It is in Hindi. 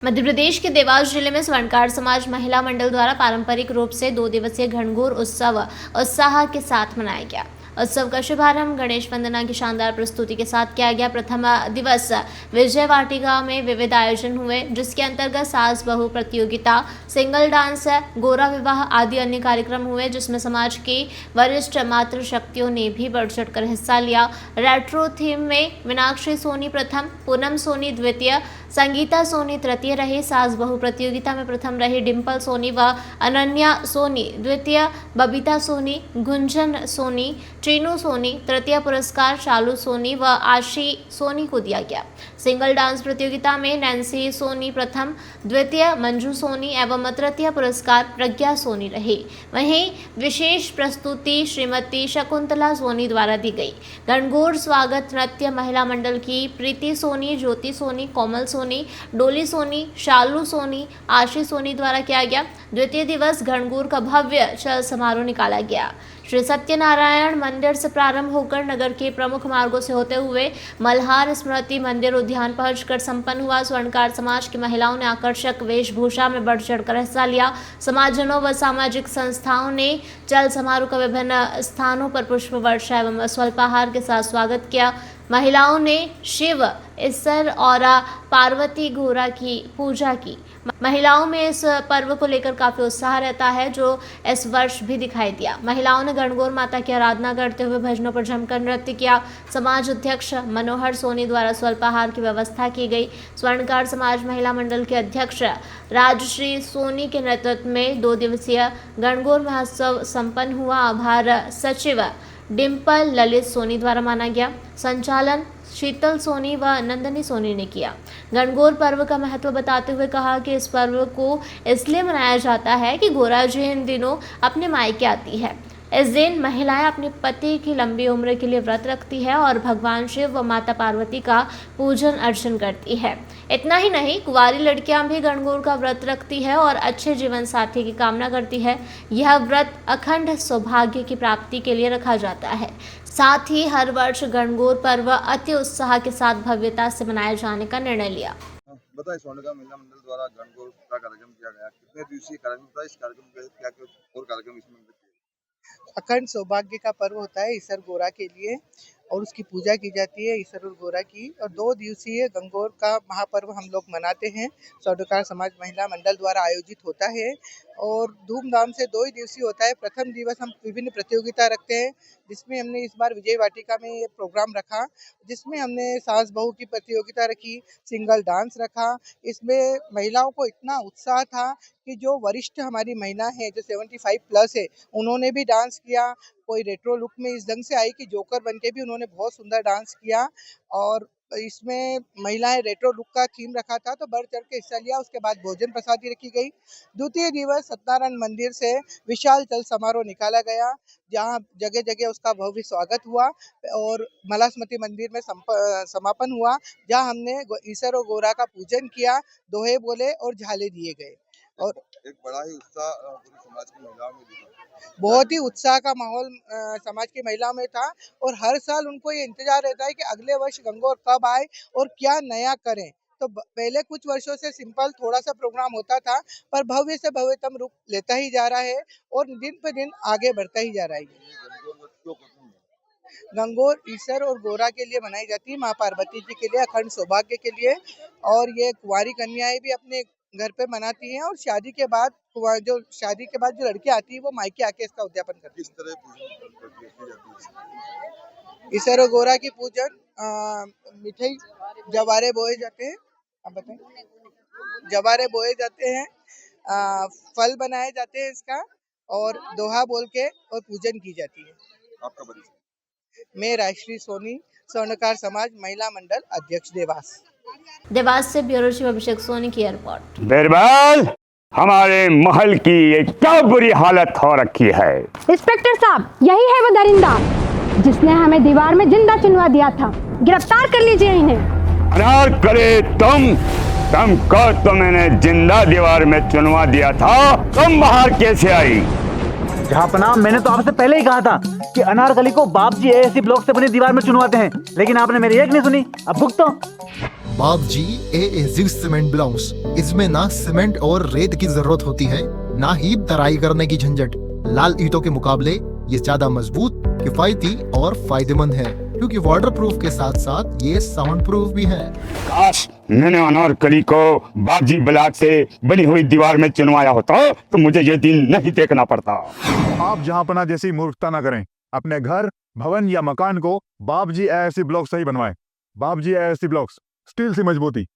मध्य प्रदेश के देवास जिले में स्वर्णकार समाज महिला मंडल द्वारा पारंपरिक रूप से 2 दिवसीय घनघोर उत्सव उत्साह के साथ मनाया गया। उत्सव का शुभारंभ गणेश वंदना की शानदार प्रस्तुति के साथ किया गया। प्रथम दिवस विजय वाटिका में विविध आयोजन हुए, जिसके अंतर्गत सास बहू प्रतियोगिता, सिंगल डांस, गोरा विवाह आदि अन्य कार्यक्रम हुए, जिसमें समाज की वरिष्ठ मातृशक्तियों ने भी बढ़ चढ़कर हिस्सा लिया। रेट्रो थीम में मीनाक्षी सोनी प्रथम, पूनम सोनी द्वितीय, संगीता सोनी तृतीय रही। सास बहू प्रतियोगिता में प्रथम रही डिम्पल सोनी व अनन्या सोनी द्वितीय, बबीता सोनी, गुंजन सोनी, चीनू सोनी तृतीय पुरस्कार शालू सोनी व आशी सोनी को दिया गया। सिंगल डांस प्रतियोगिता में नैन्सी सोनी प्रथम, द्वितीय मंजू सोनी एवं तृतीय पुरस्कार प्रज्ञा सोनी रही। वहीं विशेष प्रस्तुति श्रीमती शकुंतला सोनी द्वारा दी गई। घनघोर स्वागत नृत्य महिला मंडल की प्रीति सोनी, ज्योति सोनी, कोमल सोनी, डोली सोनी, शालू सोनी, आशी सोनी द्वारा किया गया। द्वितीय दिवस घनघोर का भव्य चल समारोह निकाला गया। श्री सत्यनारायण मंदिर से प्रारंभ होकर नगर के प्रमुख मार्गों से होते हुए मल्हार स्मृति मंदिर उद्यान पहुंचकर संपन्न हुआ। स्वर्णकार समाज की महिलाओं ने आकर्षक वेशभूषा में बढ़ चढ़कर हिस्सा लिया। समाजजनों व सामाजिक संस्थाओं ने चल समारोह का विभिन्न स्थानों पर पुष्प वर्षा एवं स्वल्पाहार के साथ स्वागत किया। महिलाओं ने शिव, ईसर और पार्वती घोरा की पूजा की। महिलाओं में इस पर्व को लेकर काफी उत्साह रहता है, जो इस वर्ष भी दिखाई दिया। महिलाओं ने गणगौर माता की आराधना करते हुए भजनों पर जमकर नृत्य किया। समाज अध्यक्ष मनोहर सोनी द्वारा स्वल्पाहार की व्यवस्था की गई। स्वर्णकार समाज महिला मंडल के अध्यक्ष राजश्री सोनी के नेतृत्व में 2 दिवसीय गणगौर महोत्सव संपन्न हुआ। आभार सचिव डिम्पल ललित सोनी द्वारा माना गया। संचालन शीतल सोनी व नंदनी सोनी ने किया। गणगौर पर्व का महत्व बताते हुए कहा कि इस पर्व को इसलिए मनाया जाता है कि गोरा जी इन दिनों अपने मायके आती है। इस दिन महिलाएं अपने पति की लंबी उम्र के लिए व्रत रखती है और भगवान शिव व माता पार्वती का पूजन अर्चन करती है। इतना ही नहीं, कुंवारी लड़कियां भी गणगौर का व्रत रखती है और अच्छे जीवन साथी की कामना करती है। यह व्रत अखंड सौभाग्य की प्राप्ति के लिए रखा जाता है। साथ ही हर वर्ष गणगौर पर्व अति उत्साह के साथ भव्यता से मनाए जाने का निर्णय लिया। बताइए, स्वर्णकार महिला मंडल द्वारा गणगौर का कार्यक्रम किया गया, कितने दिवसीय कार्यक्रम था? इस कार्यक्रम के क्या क्या और कार्यक्रम इसमें किए? अखंड सौभाग्य का पर्व होता है ईसर गोरा के लिए, और उसकी पूजा की जाती है ईसर और गोरा की। और 2 दिवसीय गणगौर का महापर्व हम लोग मनाते हैं। स्वर्णकार समाज महिला मंडल द्वारा आयोजित होता है और धूमधाम से 2 ही दिवसीय होता है। प्रथम दिवस हम विभिन्न प्रतियोगिता रखते हैं, जिसमें हमने इस बार विजय वाटिका में ये प्रोग्राम रखा, जिसमें हमने सास बहू की प्रतियोगिता रखी, सिंगल डांस रखा। इसमें महिलाओं को इतना उत्साह था कि जो वरिष्ठ हमारी महिला है, जो 75 प्लस है, उन्होंने भी डांस किया। कोई रेट्रो लुक में इस ढंग से आई कि जोकर बनके भी उन्होंने बहुत सुंदर डांस किया। और इसमें महिलाएं रेट्रो लुक का थीम रखा था, तो बढ़ चढ़ के हिस्सा लिया। उसके बाद भोजन प्रसादी रखी गई। द्वितीय दिवस सत्यनारायण मंदिर से विशाल चल समारोह निकाला गया, जहां जगह जगह उसका भव्य स्वागत हुआ और मल्हार स्मृति मंदिर में समापन हुआ, जहां हमने ईसर और गोरा का पूजन किया, दोहे बोले और झाले दिए गए। और एक बड़ा ही उत्साह पूरी समाज की महिलाओं में दिखा। बहुत ही उत्साह का माहौल समाज की महिलाओं में था। और हर साल उनको ये इंतजार रहता है कि अगले वर्ष गणगौर कब आए और क्या नया करें। तो पहले कुछ वर्षों से सिंपल थोड़ा सा प्रोग्राम होता था, पर भव्य से भव्यतम रूप लेता ही जा रहा है और दिन पे दिन आगे बढ़ता ही जा रहा है। गणगौर ईसर और गोरा के लिए मनाई जाती है, माँ पार्वती जी के लिए, अखंड सौभाग्य के लिए। और ये कुंवारी कन्याएं भी अपने घर पे मनाती हैं, और शादी के बाद जो लड़की आती है, वो मायके आके इसका उद्यापन करती है। किस तरह पूजन की जाती है? ईसर और गोरा की पूजन मिठाई जवारे बोए जाते हैं। आप बताएं। जवारे बोए जाते हैं, फल बनाए जाते हैं इसका, और दोहा बोल के और पूजन की जाती है। आपका परिचय? मैं राजश्री सोनी, स्वर्णकार समाज महिला मंडल अध्यक्ष, देवास से ब्यूरो चीफ अभिषेक सोनी की रिपोर्ट। बिरबल, हमारे महल की ये क्या बुरी हालत हो रखी है। इंस्पेक्टर साहब, यही है वो दरिंदा जिसने हमें दीवार में जिंदा चुनवा दिया था। गिरफ्तार कर लीजिए इन्हें। अनार करे तुमको तो मैंने जिंदा दीवार में चुनवा दिया था, तुम बाहर कैसे आई? जहापनाह, मैंने तो आपसे पहले ही कहा था कि अनारकली को बाप जी ऐसी ब्लॉक से बनी दीवार में चुनवाते हैं, लेकिन आपने मेरी एक नहीं सुनी। अब भुगतो। बाप जी AAC सीमेंट ब्लॉक्स। इसमें ना सीमेंट और रेत की जरूरत होती है, ना ही तराई करने की झंझट। लाल ईंटों के मुकाबले ये ज्यादा मजबूत, किफायती और फायदेमंद है, क्योंकि वाटर प्रूफ के साथ साथ ये साउंड प्रूफ भी है। काश मैंने अनारकली को बाबजी ब्लॉक से बनी हुई दीवार में चुनवाया होता तो मुझे ये दिन नहीं देखना पड़ता। आप जहां पना जैसी मूर्खता ना करें। अपने घर, भवन या मकान को बाबजी AAC ब्लॉक से ही बनवाएं। बाबजी AAC ब्लॉक्स, स्टील से मजबूती।